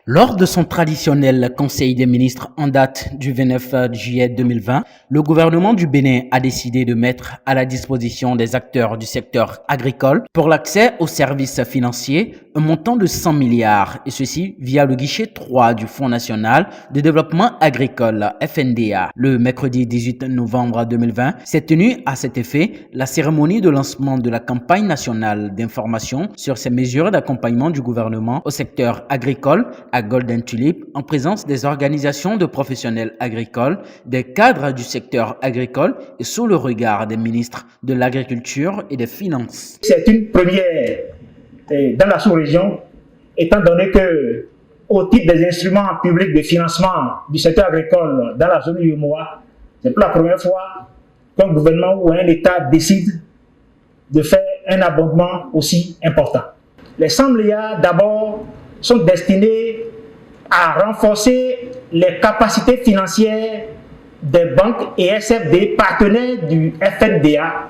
Lors de son traditionnel Conseil des ministres en date du 29 juillet 2020, le gouvernement du Bénin a décidé de mettre à la disposition des acteurs du secteur agricole pour l'accès aux services financiers un montant de 100 milliards, et ceci via le guichet 3 du Fonds national de développement agricole FNDA. Le mercredi 18 novembre 2020 s'est tenue à cet effet la cérémonie de lancement de la campagne nationale d'information sur ces mesures d'accompagnement du gouvernement au secteur agricole à Golden Tulip en présence des organisations de professionnels agricoles, des cadres du secteur agricole et sous le regard des ministres de l'Agriculture et des Finances. C'est une première dans la sous-région, étant donné que au titre des instruments publics de financement du secteur agricole dans la zone UEMOA, c'est pour la première fois qu'un gouvernement ou un État décide de faire un abondement aussi important. Les 100 milliards d'abord sont destinés à renforcer les capacités financières des banques et SFD partenaires du FNDA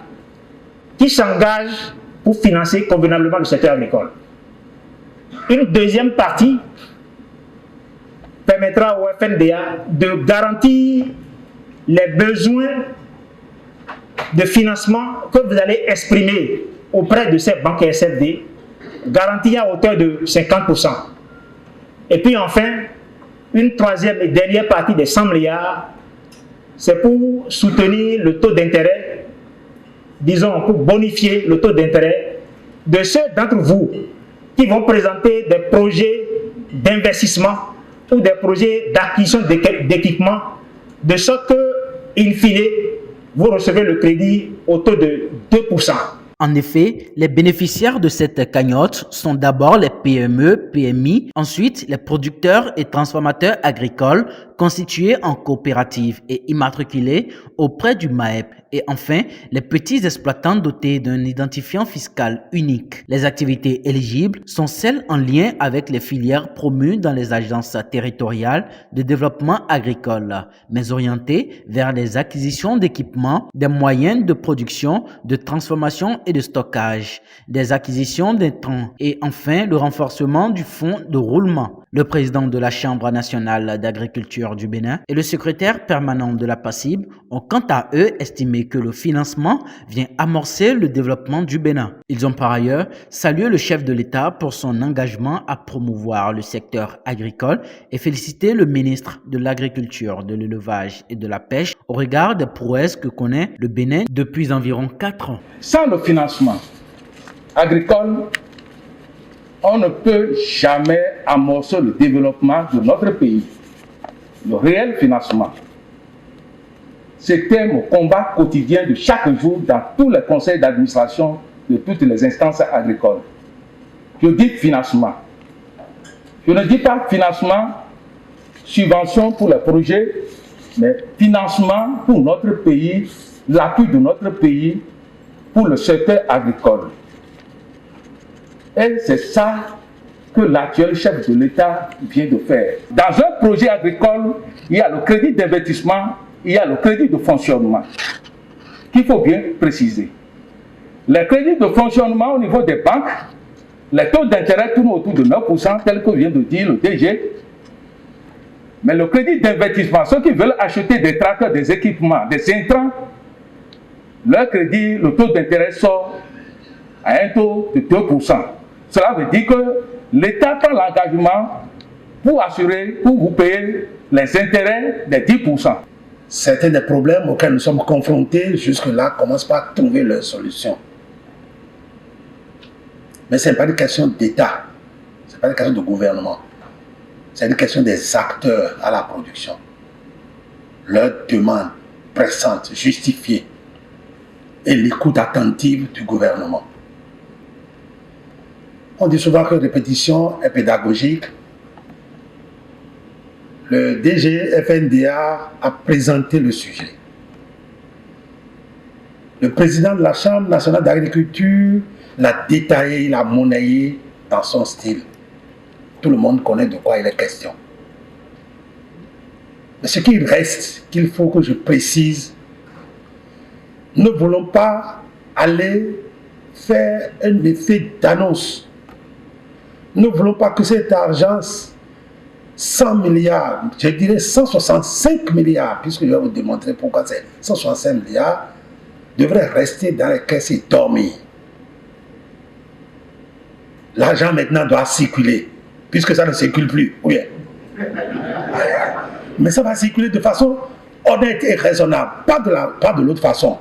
qui s'engagent pour financer convenablement le secteur agricole. Une deuxième partie permettra au FNDA de garantir les besoins de financement que vous allez exprimer auprès de ces banques et SFD, garantis à hauteur de 50%. Et puis enfin, une troisième et dernière partie des 100 milliards, c'est pour soutenir le taux d'intérêt, disons pour bonifier le taux d'intérêt de ceux d'entre vous qui vont présenter des projets d'investissement ou des projets d'acquisition d'équipement, de sorte que, in fine, vous recevez le crédit au taux de 2%. En effet, les bénéficiaires de cette cagnotte sont d'abord les PME, PMI, ensuite les producteurs et transformateurs agricoles constitués en coopératives et immatriculés auprès du MAEP, et enfin les petits exploitants dotés d'un identifiant fiscal unique. Les activités éligibles sont celles en lien avec les filières promues dans les agences territoriales de développement agricole, mais orientées vers les acquisitions d'équipements, des moyens de production, de transformation et de stockage, des acquisitions d'intrants et enfin le renforcement du fonds de roulement. Le président de la Chambre nationale d'agriculture du Bénin et le secrétaire permanent de la PACIB ont quant à eux estimé que le financement vient amorcer le développement du Bénin. Ils ont par ailleurs salué le chef de l'État pour son engagement à promouvoir le secteur agricole et félicité le ministre de l'Agriculture, de l'Élevage et de la Pêche au regard des prouesses que connaît le Bénin depuis environ 4 ans. Sans le financement agricole, on ne peut jamais amorcer le développement de notre pays. Le réel financement, c'était mon combat quotidien de chaque jour dans tous les conseils d'administration de toutes les instances agricoles. Je dis financement. Je ne dis pas financement, subvention pour les projets, mais financement pour notre pays, l'appui de notre pays pour le secteur agricole. Et c'est ça que l'actuel chef de l'État vient de faire. Dans un projet agricole, il y a le crédit d'investissement, il y a le crédit de fonctionnement, qu'il faut bien préciser. Les crédits de fonctionnement au niveau des banques, les taux d'intérêt tournent autour de 9%, tel que vient de dire le DG. Mais le crédit d'investissement, ceux qui veulent acheter des tracteurs, des équipements, des intrants, leur crédit, le taux d'intérêt sort à un taux de 2%. Cela veut dire que l'État prend l'engagement pour assurer, pour vous payer les intérêts des 10%. Certains des problèmes auxquels nous sommes confrontés jusque-là commencent pas à trouver leur solution. Mais ce n'est pas une question d'État, ce n'est pas une question de gouvernement. C'est une question des acteurs à la production. Leur demande pressante, justifiée et l'écoute attentive du gouvernement. On dit souvent que la répétition est pédagogique. Le DG FNDA a présenté le sujet. Le président de la Chambre nationale d'agriculture l'a détaillé, l'a monnayé dans son style. Tout le monde connaît de quoi il est question. Mais ce qu'il reste, qu'il faut que je précise, nous ne voulons pas aller faire un effet d'annonce. Nous ne voulons pas que cet argent 100 milliards, je dirais 165 milliards, puisque je vais vous démontrer pourquoi c'est 165 milliards, devraient rester dans les caisses et dormir. L'argent maintenant doit circuler, puisque ça ne circule plus. Oui. Mais ça va circuler de façon honnête et raisonnable, pas de l'autre façon.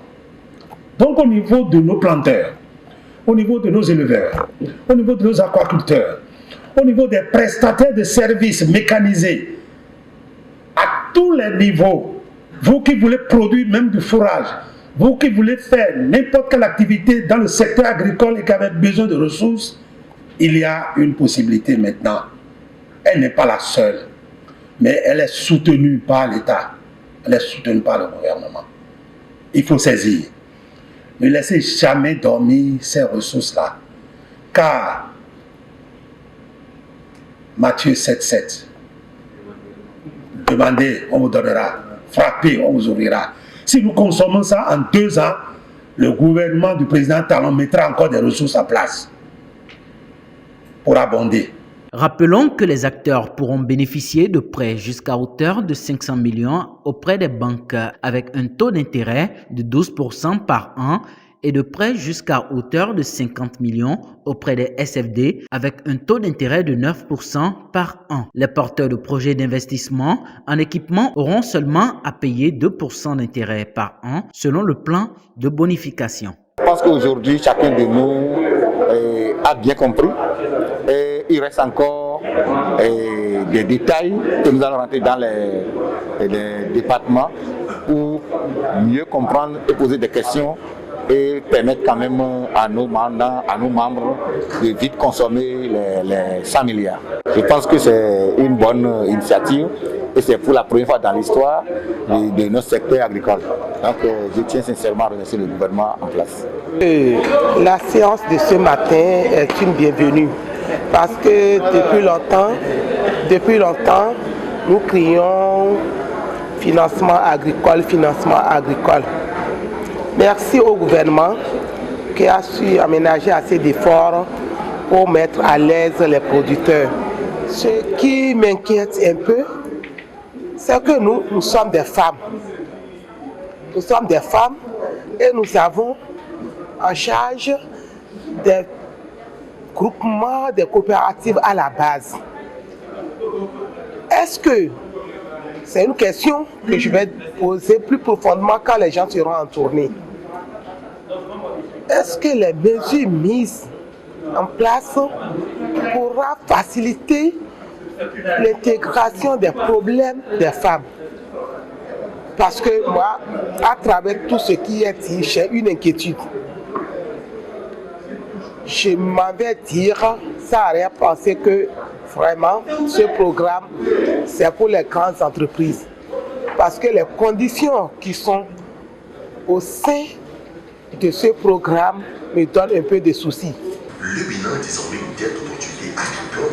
Donc au niveau de nos planteurs, au niveau de nos éleveurs, au niveau de nos aquaculteurs, au niveau des prestataires de services mécanisés, à tous les niveaux, vous qui voulez produire même du fourrage, vous qui voulez faire n'importe quelle activité dans le secteur agricole et qui avez besoin de ressources, il y a une possibilité maintenant. Elle n'est pas la seule, mais elle est soutenue par l'État, elle est soutenue par le gouvernement. Il faut saisir. Ne laissez jamais dormir ces ressources-là, car Matthieu 7,7, demandez, on vous donnera, frappez, on vous ouvrira. Si nous consommons ça en 2 ans, le gouvernement du président Talon mettra encore des ressources en place pour abonder. Rappelons que les acteurs pourront bénéficier de prêts jusqu'à hauteur de 500 millions auprès des banques avec un taux d'intérêt de 12% par an et de prêts jusqu'à hauteur de 50 millions auprès des SFD avec un taux d'intérêt de 9% par an. Les porteurs de projets d'investissement en équipement auront seulement à payer 2% d'intérêt par an selon le plan de bonification. Je pense qu'aujourd'hui, chacun de nous a bien compris. Et il reste encore des détails que nous allons rentrer dans les départements pour mieux comprendre et poser des questions et permettre quand même à nos membres de vite consommer les 100 milliards. Je pense que c'est une bonne initiative et c'est pour la première fois dans l'histoire de notre secteur agricole. Donc je tiens sincèrement à remercier le gouvernement en place. La séance de ce matin est une bienvenue parce que depuis longtemps, nous crions financement agricole. Merci au gouvernement qui a su aménager assez d'efforts pour mettre à l'aise les producteurs. Ce qui m'inquiète un peu, c'est que nous sommes des femmes. Nous sommes des femmes et nous avons en charge des groupements, des coopératives à la base. Est-ce que c'est une question que je vais poser plus profondément quand les gens seront en tournée? Est-ce que les mesures mises en place pourront faciliter l'intégration des problèmes des femmes? Parce que moi, à travers tout ce qui est dit, j'ai une inquiétude. Je m'avais dit, ça aurait pensé que vraiment, ce programme, c'est pour les grandes entreprises. Parce que les conditions qui sont au sein de ce programme me donnent un peu de soucis. Le bilan est désormais une telle opportunité agricole.